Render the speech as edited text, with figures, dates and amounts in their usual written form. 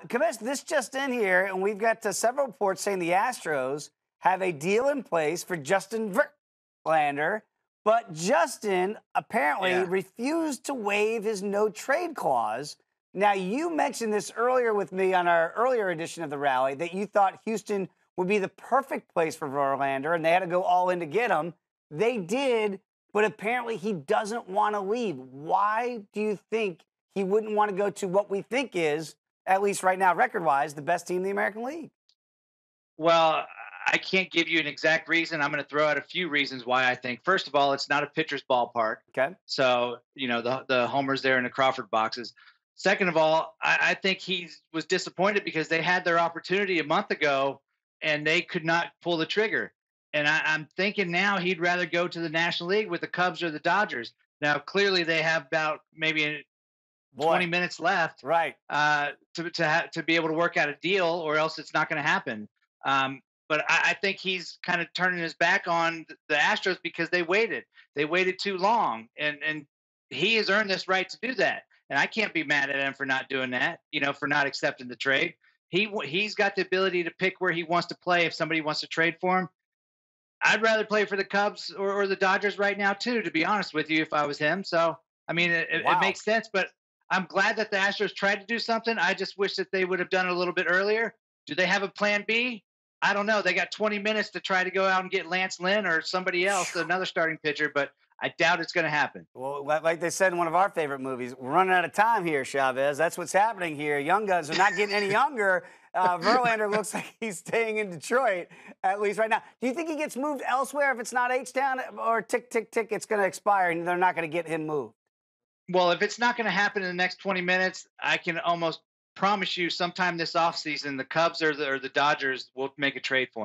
Commish, this just in here, and we've got several reports saying the Astros have a deal in place for Justin Verlander, but Justin apparently refused to waive his no-trade clause. Now, you mentioned this earlier with me on our earlier edition of the Rally, that you thought Houston would be the perfect place for Verlander, and they had to go all in to get him. They did, but apparently he doesn't want to leave. Why do you think he wouldn't want to go to what we think is, at least right now, record-wise, the best team in the American League? Well, I can't give you an exact reason. I'm going to throw out a few reasons why I think. First of all, it's not a pitcher's ballpark. Okay. So, the homers there in the Crawford boxes. Second of all, I think he was disappointed because they had their opportunity a month ago and they could not pull the trigger. And I'm thinking now he'd rather go to the National League with the Cubs or the Dodgers. Now, clearly they have about maybe 20 minutes left, right? To be able to work out a deal, or else it's not going to happen. But I think he's kind of turning his back on the Astros because they waited too long, and he has earned this right to do that. And I can't be mad at him for not doing that, for not accepting the trade. He's got the ability to pick where he wants to play if somebody wants to trade for him. I'd rather play for the Cubs or the Dodgers right now too, to be honest with you, if I was him. So, I mean, it makes sense, but I'm glad that the Astros tried to do something. I just wish that they would have done it a little bit earlier. Do they have a plan B? I don't know. They got 20 minutes to try to go out and get Lance Lynn or somebody else, another starting pitcher, but I doubt it's going to happen. Well, like they said in one of our favorite movies, we're running out of time here, Chavez. That's what's happening here. Young guns are not getting any younger. Verlander looks like he's staying in Detroit, at least right now. Do you think he gets moved elsewhere if it's not H-Town, or tick, tick, tick, it's going to expire and they're not going to get him moved? Well, if it's not going to happen in the next 20 minutes, I can almost promise you sometime this offseason the Cubs or the Dodgers will make a trade for him.